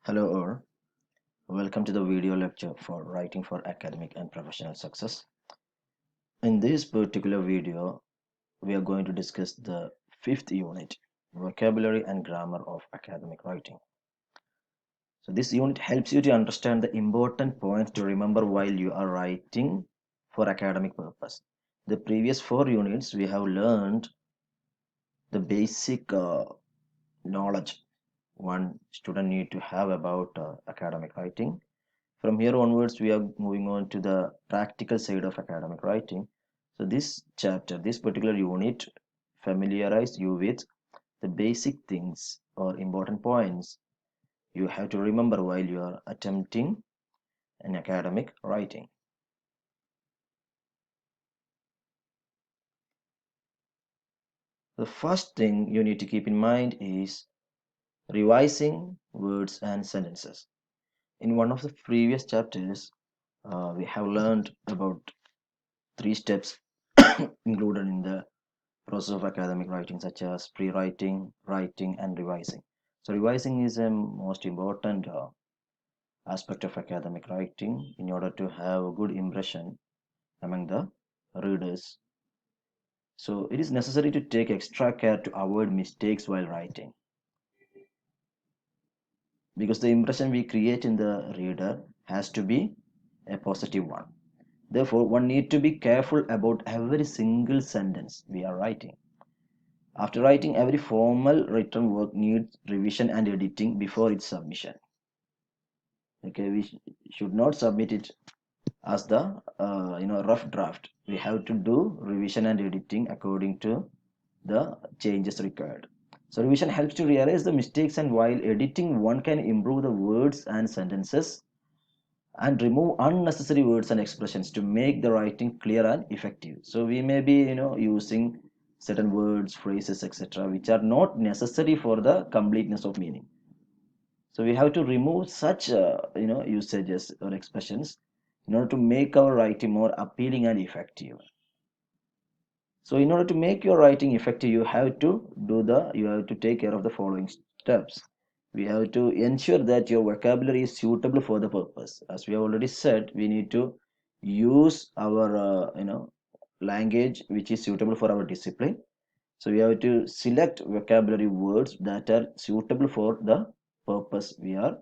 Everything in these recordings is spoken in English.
Hello all, welcome to the video lecture for writing for academic and professional success. In this particular video, we are going to discuss the fifth unit, vocabulary and grammar of academic writing. So this unit helps you to understand the important points to remember while you are writing for academic purpose. The previous four units we have learned the basic knowledge one student need to have about academic writing. From here onwards, we are moving on to the practical side of academic writing. So this chapter, this particular unit, familiarize you with the basic things or important points you have to remember while you are attempting an academic writing. The first thing you need to keep in mind is revising words and sentences. In one of the previous chapters, we have learned about three steps included in the process of academic writing, such as pre-writing, writing, and revising. So revising is a most important aspect of academic writing in order to have a good impression among the readers. So it is necessary to take extra care to avoid mistakes while writing, because the impression we create in the reader has to be a positive one. Therefore, one need to be careful about every single sentence we are writing. After writing, every formal written work needs revision and editing before its submission. Okay, we should not submit it as the rough draft. We have to do revision and editing according to the changes required. So revision helps to realize the mistakes, and while editing, one can improve the words and sentences and remove unnecessary words and expressions to make the writing clear and effective. So we may be using certain words, phrases, etc., which are not necessary for the completeness of meaning. So we have to remove such usages or expressions in order to make our writing more appealing and effective. So in order to make your writing effective, you have to take care of the following steps. We have to ensure that your vocabulary is suitable for the purpose. As we have already said, we need to use our language which is suitable for our discipline. So we have to select vocabulary words that are suitable for the purpose we are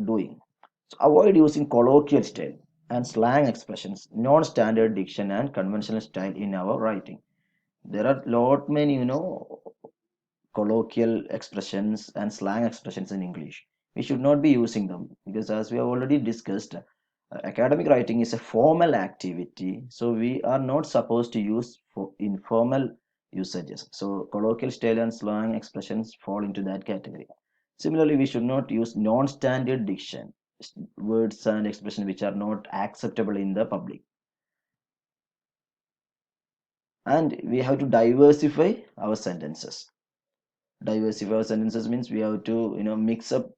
doing. So avoid using colloquial style and slang expressions, non-standard diction and conventional style in our writing. There are lot many colloquial expressions and slang expressions in English. We should not be using them, because as we have already discussed, academic writing is a formal activity, so we are not supposed to use for informal usages. So colloquial style and slang expressions fall into that category. Similarly, we should not use non-standard diction, words and expressions which are not acceptable in the public. And we have to diversify our sentences. Diversify our sentences means we have to mix up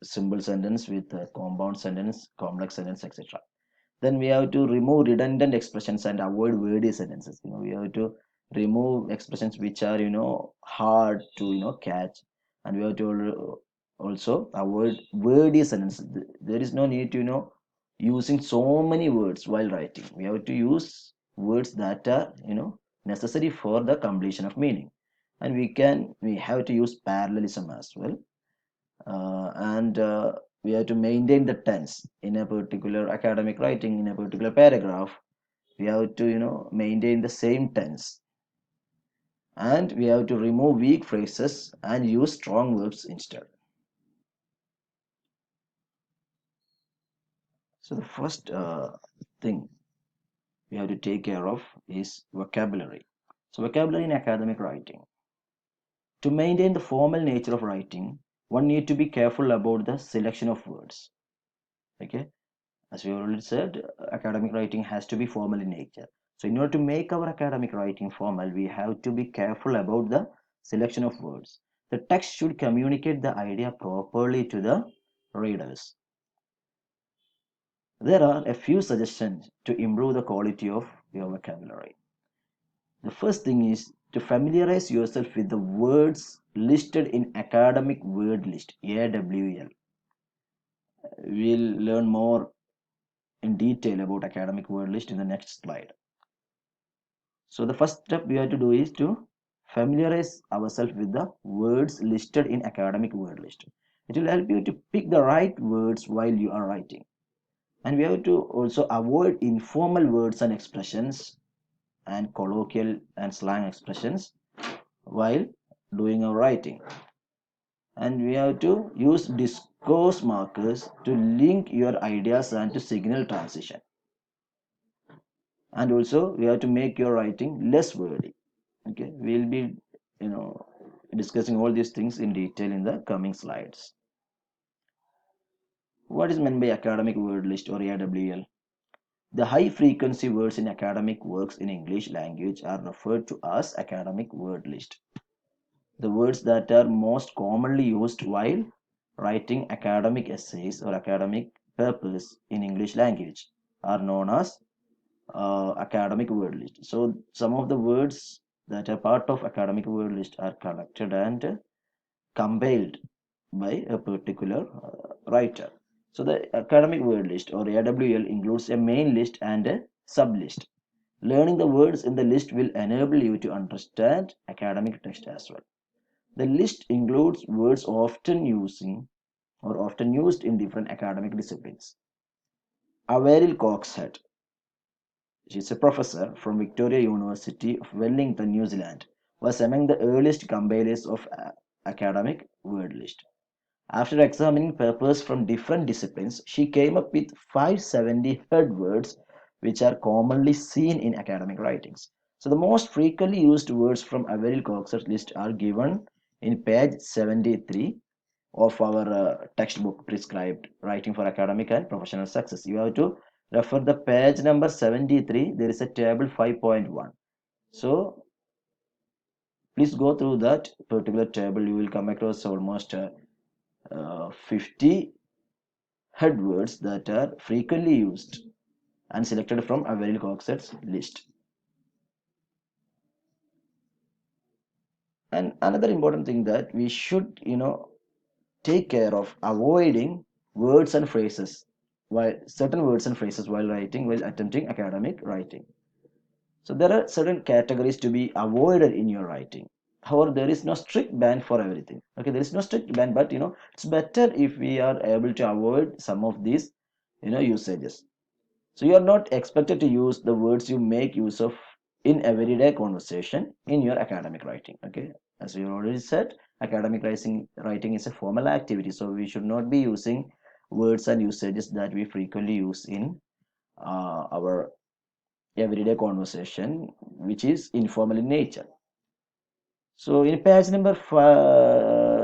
simple sentence with compound sentence, complex sentence, etc. Then we have to remove redundant expressions and avoid wordy sentences. We have to remove expressions which are hard to catch, and we have to also avoid wordy sentences. There is no need to using so many words while writing. We have to use words that are necessary for the completion of meaning. And we have to use parallelism as well. And we have to maintain the tense in a particular academic writing. In a particular paragraph, we have to maintain the same tense, and we have to remove weak phrases and use strong verbs instead. So the first thing we have to take care of is vocabulary. So vocabulary in academic writing. To maintain the formal nature of writing, one need to be careful about the selection of words. Okay, as we already said, academic writing has to be formal in nature. So in order to make our academic writing formal, we have to be careful about the selection of words. The text should communicate the idea properly to the readers. There are a few suggestions to improve the quality of your vocabulary. The first thing is to familiarize yourself with the words listed in academic word list, AWL. We'll learn more in detail about academic word list in the next slide. So the first step we have to do is to familiarize ourselves with the words listed in academic word list. It will help you to pick the right words while you are writing. And we have to also avoid informal words and expressions and colloquial and slang expressions while doing our writing. And we have to use discourse markers to link your ideas and to signal transition. And also we have to make your writing less wordy. Okay, we'll be discussing all these things in detail in the coming slides. What is meant by academic word list or AWL? The high frequency words in academic works in English language are referred to as academic word list. The words that are most commonly used while writing academic essays or academic papers in English language are known as academic word list. So some of the words that are part of academic word list are collected and compiled by a particular writer. So the academic word list or AWL includes a main list and a sub list. Learning the words in the list will enable you to understand academic text as well. The list includes words often used in different academic disciplines. Averil Coxhead, she's a professor from Victoria University of Wellington, New Zealand, was among the earliest compilers of academic word list. After examining papers from different disciplines, she came up with 570 head words which are commonly seen in academic writings. So the most frequently used words from Averil Cox's list are given in page 73 of our textbook prescribed writing for academic and professional success. You have to refer the page number 73. There is a table 5.1. So please go through that particular table. You will come across almost 50 head words that are frequently used and selected from Averil Cox's list. And another important thing that we should take care of avoiding words and phrases while certain words and phrases while writing, while attempting academic writing. So there are certain categories to be avoided in your writing. However, there is no strict ban for everything. Okay, there is no strict ban, but it's better if we are able to avoid some of these usages. So you are not expected to use the words you make use of in everyday conversation in your academic writing. Okay, as we already said, academic writing is a formal activity, so we should not be using words and usages that we frequently use in our everyday conversation, which is informal in nature. So in page number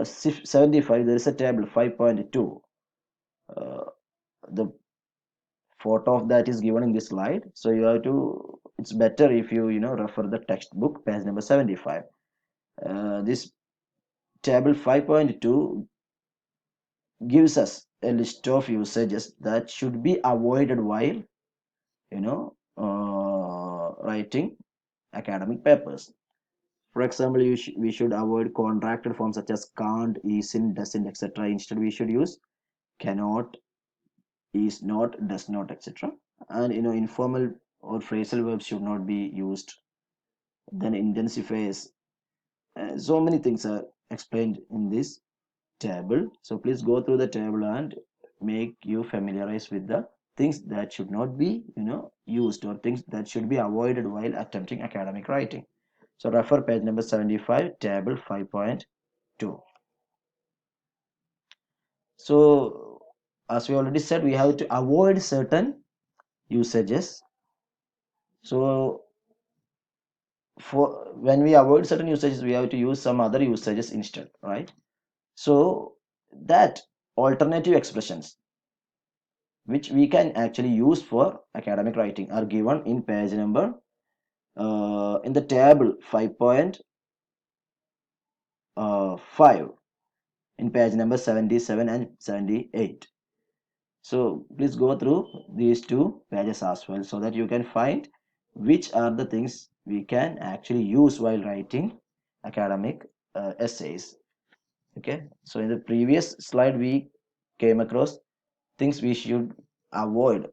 75, there is a table 5.2. The photo of that is given in this slide. So you have to, it's better if you refer the textbook page number 75. This table 5.2 gives us a list of usages that should be avoided while writing academic papers. For example, we should avoid contracted forms such as can't, isn't, doesn't, etc. Instead, we should use cannot, is not, does not, etc. And informal or phrasal verbs should not be used. Then intensifiers. So many things are explained in this table. So please go through the table and make you familiarize with the things that should not be used or things that should be avoided while attempting academic writing. So refer page number 75, table 5.2. So as we already said, we have to avoid certain usages. So for when we avoid certain usages, we have to use some other usages instead, right? So that alternative expressions which we can actually use for academic writing are given in page number in the table 5.5 in page number 77 and 78. So please go through these two pages as well so that you can find which are the things we can actually use while writing academic essays Okay, so in the previous slide we came across things we should avoid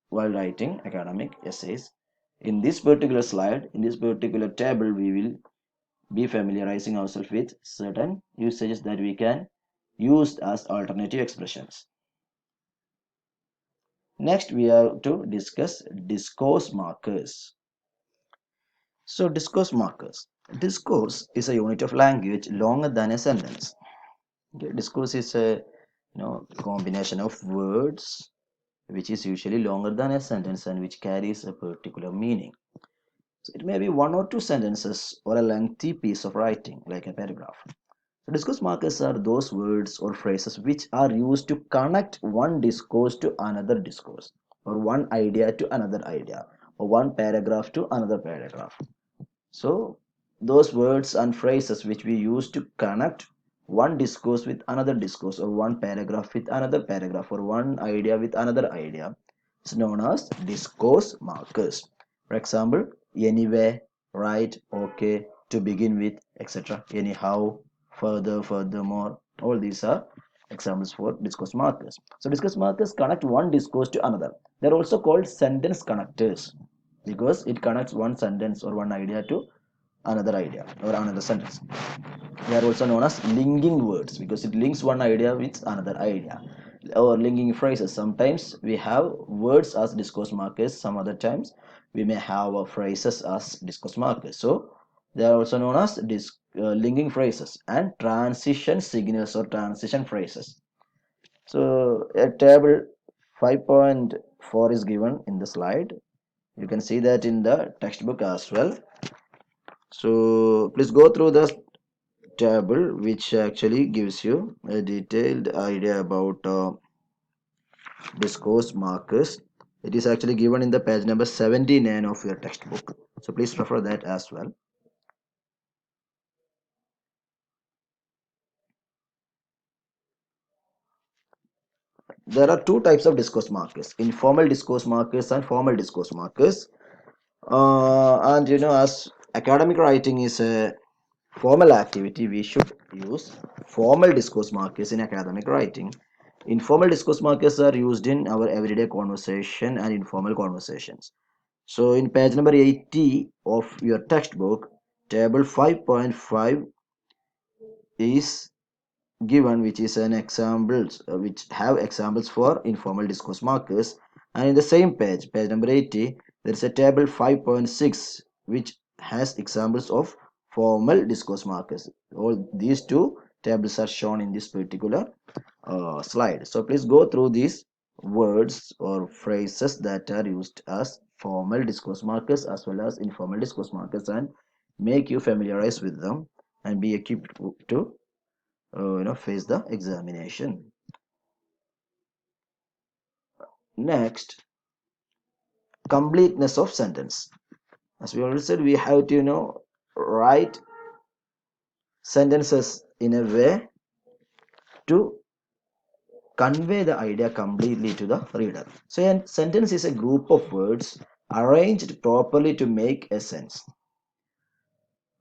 while writing academic essays. In this particular slide, in this particular table, we will be familiarizing ourselves with certain usages that we can use as alternative expressions. Next, we have to discuss discourse markers. So, discourse markers. Discourse is a unit of language longer than a sentence. Okay, discourse is a combination of words which is usually longer than a sentence and which carries a particular meaning. So it may be one or two sentences or a lengthy piece of writing like a paragraph. So discourse markers are those words or phrases which are used to connect one discourse to another discourse, or one idea to another idea, or one paragraph to another paragraph. So those words and phrases which we use to connect one discourse with another discourse, or one paragraph with another paragraph, or one idea with another idea is known as discourse markers. For example, anyway, right, okay, to begin with, etc. Anyhow, further, furthermore, all these are examples for discourse markers. So discourse markers connect one discourse to another. They're also called sentence connectors because it connects one sentence or one idea to another idea or another sentence. They are also known as linking words because it links one idea with another idea, or linking phrases. Sometimes we have words as discourse markers, some other times we may have phrases as discourse markers. So they are also known as linking phrases and transition signals or transition phrases. So a table 5.4 is given in the slide. You can see that in the textbook as well. So please go through the table which actually gives you a detailed idea about discourse markers. It is actually given in the page number 79 of your textbook. So please refer that as well. There are two types of discourse markers: informal discourse markers and formal discourse markers. And as academic writing is a formal activity, we should use formal discourse markers in academic writing. Informal discourse markers are used in our everyday conversation and informal conversations. So in page number 80 of your textbook, table 5.5 is given, which is an examples which have examples for informal discourse markers. And in the same page, page number 80, there is a table 5.6 which has examples of formal discourse markers. All these two tables are shown in this particular slide. So please go through these words or phrases that are used as formal discourse markers as well as informal discourse markers and make you familiarize with them and be equipped to face the examination. Next, completeness of sentence. As we already said, we have to write sentences in a way to convey the idea completely to the reader. So a sentence is a group of words arranged properly to make a sense.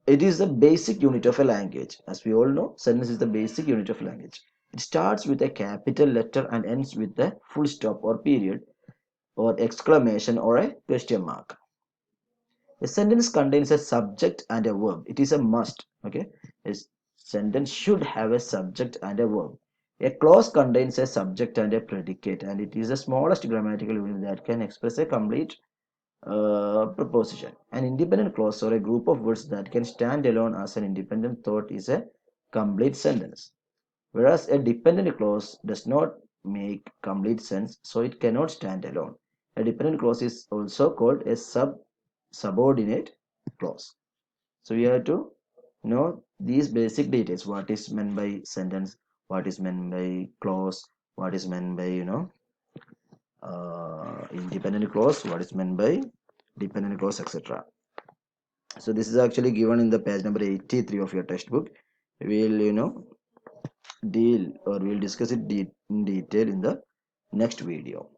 It is the basic unit of a language. As we all know, sentence is the basic unit of language. It starts with a capital letter and ends with a full stop or period or exclamation or a question mark. A sentence contains a subject and a verb. It is a must. Okay, a sentence should have a subject and a verb. A clause contains a subject and a predicate, and it is the smallest grammatical unit that can express a complete proposition. An independent clause or a group of words that can stand alone as an independent thought is a complete sentence. Whereas a dependent clause does not make complete sense, so it cannot stand alone. A dependent clause is also called a subordinate clause. So you have to know these basic details: what is meant by sentence, what is meant by clause, what is meant by independent clause, what is meant by dependent clause, etc. So this is actually given in the page number 83 of your textbook. We'll deal or we'll discuss it in detail in the next video.